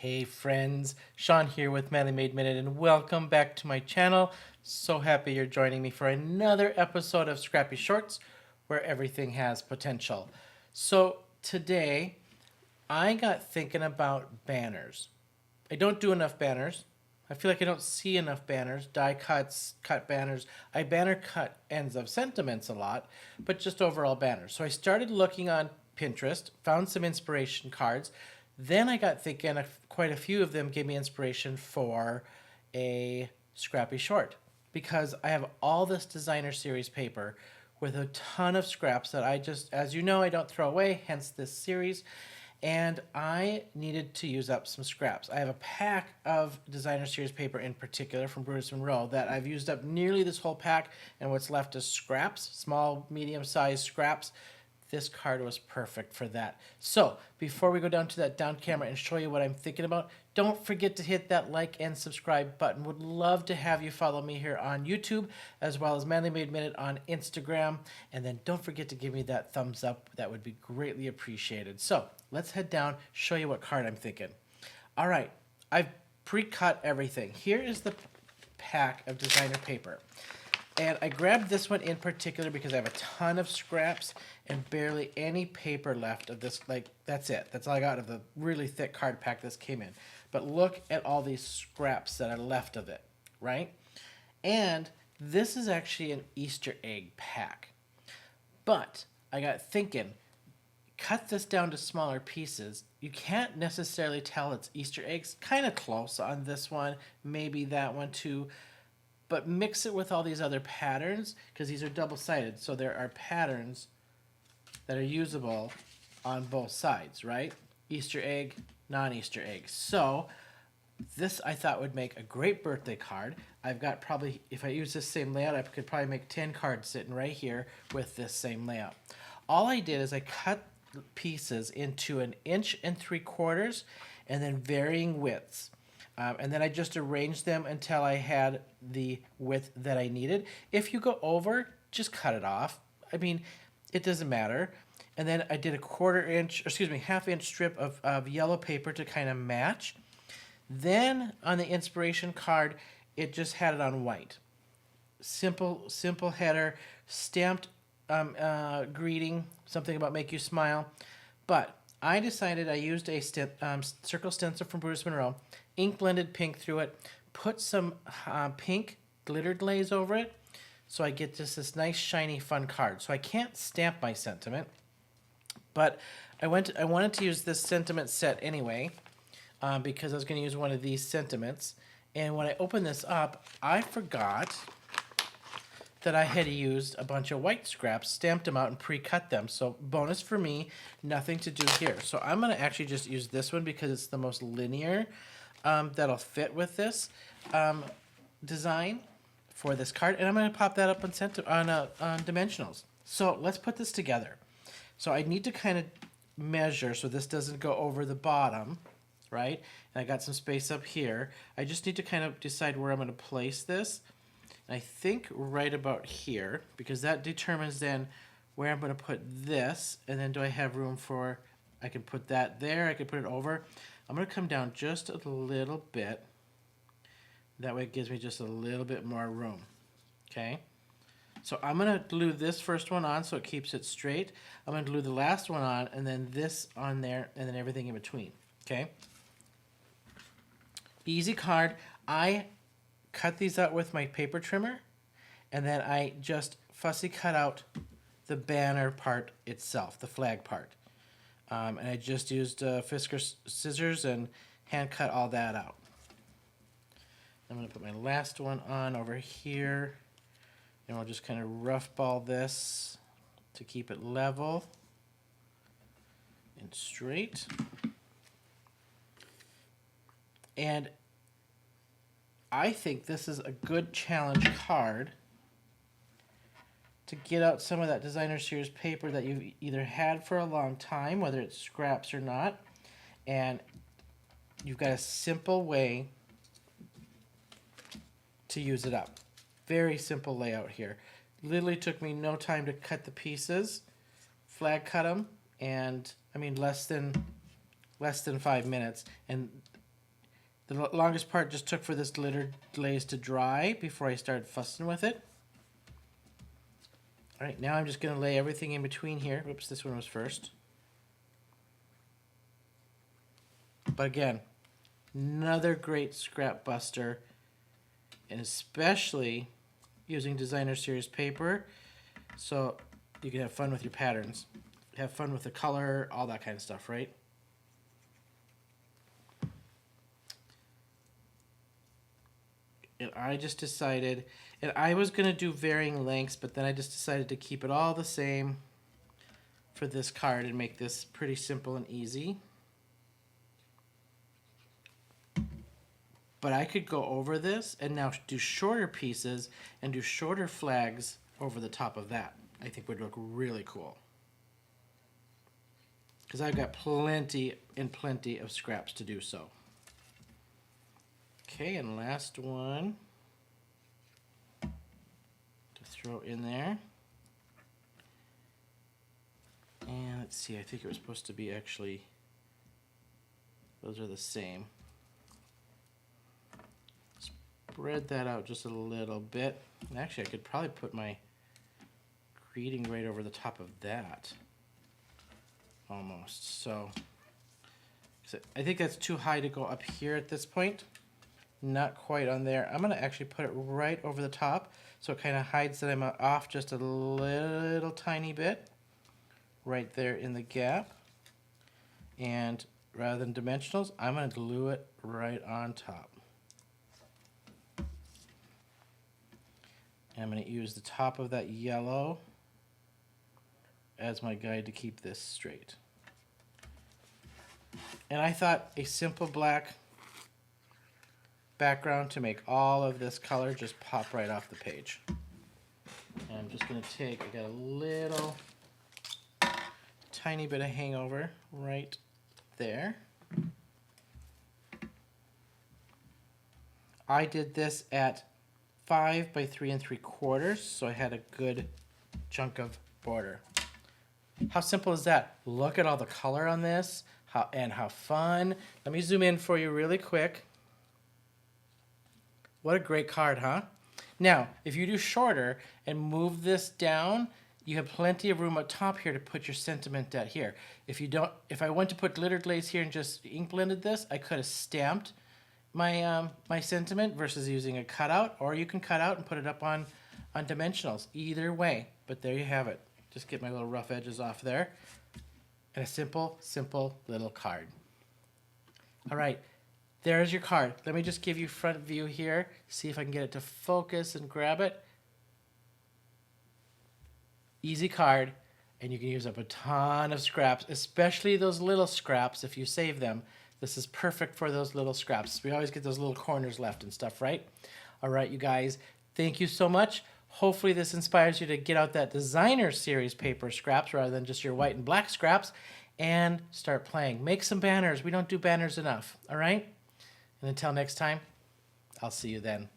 Hey friends, Shawn here with Manly Made Minute and welcome back to my channel. So happy you're joining me for another episode of Scrappy Shorts where everything has potential. So today I got thinking about banners. I don't do enough banners. I feel like I don't see enough banners, die cuts, cut banners. I banner cut ends of sentiments a lot, but just overall banners. So I started looking on Pinterest, found some inspiration cards. Then I got thinking quite a few of them gave me inspiration for a Scrappy short because I have all this designer series paper with a ton of scraps that I just, as you know, I don't throw away, hence this series. And I needed to use up some scraps. I have a pack of designer series paper in particular from Brutus Monroe that I've used up nearly this whole pack, and what's left is scraps, small, medium-sized scraps. This card was perfect for that. So before we go down to that down camera and show you what I'm thinking about, don't forget to hit that like and subscribe button. Would love to have you follow me here on YouTube as well as Manly Made Minute on Instagram. And then don't forget to give me that thumbs up. That would be greatly appreciated. So let's head down, show you what card I'm thinking. All right, I've pre-cut everything. Here is the pack of designer paper. And I grabbed this one in particular because I have a ton of scraps and barely any paper left of this. Like, that's it. That's all I got of the really thick card pack this came in. But look at all these scraps that are left of it, right? And this is actually an Easter egg pack. But I got thinking, cut this down to smaller pieces. You can't necessarily tell it's Easter eggs. Kind of close on this one, maybe that one too. But mix it with all these other patterns because these are double-sided. So there are patterns that are usable on both sides, right? Easter egg, non-Easter egg. So this I thought would make a great birthday card. I've got probably, if I use this same layout, I could probably make 10 cards sitting right here with this same layout. All I did is I cut pieces into 1 3/4 inches and then varying widths. And then I just arranged them until I had the width that I needed. If you go over, just cut it off. I mean, it doesn't matter. And then I did a 1/4 inch, half-inch strip of yellow paper to kind of match. Then on the inspiration card, it just had it on white. Simple header, stamped greeting, something about make you smile. But I decided I used a circle stencil from Brutus Monroe, ink blended pink through it, put some pink glitter glaze over it, so I get just this nice shiny fun card. So I can't stamp my sentiment, but I wanted to use this sentiment set anyway, because I was going to use one of these sentiments. And when I opened this up, I forgot that I had used a bunch of white scraps, stamped them out, and pre-cut them. So bonus for me, nothing to do here. So I'm going to actually just use this one because it's the most linear that'll fit with this design for this card. And I'm going to pop that up on dimensionals. So let's put this together. So I need to kind of measure so this doesn't go over the bottom, right? And I got some space up here. I just need to kind of decide where I'm going to place this. I think right about here, because that determines then where I'm going to put this, and then do I have room for, I can put that there, I can put it over. I'm going to come down just a little bit. That way it gives me just a little bit more room, okay? So I'm going to glue this first one on so it keeps it straight. I'm going to glue the last one on, and then this on there, and then everything in between, okay? Easy card. I cut these out with my paper trimmer, and then I just fussy cut out the banner part itself, the flag part. And I just used Fisker scissors and hand cut all that out. I'm going to put my last one on over here, and we'll just kind of rough ball this to keep it level and straight. And I think this is a good challenge card to get out some of that designer series paper that you've either had for a long time, whether it's scraps or not, and you've got a simple way to use it up. Very simple layout here. Literally took me no time to cut the pieces, flag cut them, and I mean less than 5 minutes, and The longest part just took for this glitter glaze to dry before I started fussing with it. All right, now I'm just going to lay everything in between here. Oops, this one was first. But again, another great scrap buster, and especially using designer series paper, so you can have fun with your patterns, have fun with the color, all that kind of stuff, right? And I just decided, and I was going to do varying lengths, but then I just decided to keep it all the same for this card and make this pretty simple and easy. But I could go over this and now do shorter pieces and do shorter flags over the top of that. I think would look really cool. Because I've got plenty and plenty of scraps to do so. Okay, and last one to throw in there. And let's see, I think it was supposed to be actually, those are the same. Spread that out just a little bit. And actually, I could probably put my greeting right over the top of that. Almost. So I think that's too high to go up here at this point. Not quite on there. I'm going to actually put it right over the top so it kind of hides that I'm off just a little tiny bit right there in the gap. And rather than dimensionals, I'm going to glue it right on top. And I'm going to use the top of that yellow as my guide to keep this straight. And I thought a simple black background to make all of this color just pop right off the page. And I'm just going to take, I got a little tiny bit of hangover right there. I did this at 5 by 3 3/4, so I had a good chunk of border. How simple is that? Look at all the color on this, how fun. Let me zoom in for you really quick. What a great card, huh? Now, if you do shorter and move this down, you have plenty of room up top here to put your sentiment at here. If I went to put glitter glaze here and just ink blended this, I could have stamped my my sentiment versus using a cutout, or you can cut out and put it up on dimensionals. Either way, but there you have it. Just get my little rough edges off there. And a simple, simple little card. All right, there's your card. Let me just give you front view here. See if I can get it to focus and grab it. Easy card, and you can use up a ton of scraps, especially those little scraps if you save them. This is perfect for those little scraps. We always get those little corners left and stuff, right? All right, you guys, thank you so much. Hopefully this inspires you to get out that designer series paper scraps rather than just your white and black scraps and start playing. Make some banners. We don't do banners enough, all right? And until next time, I'll see you then.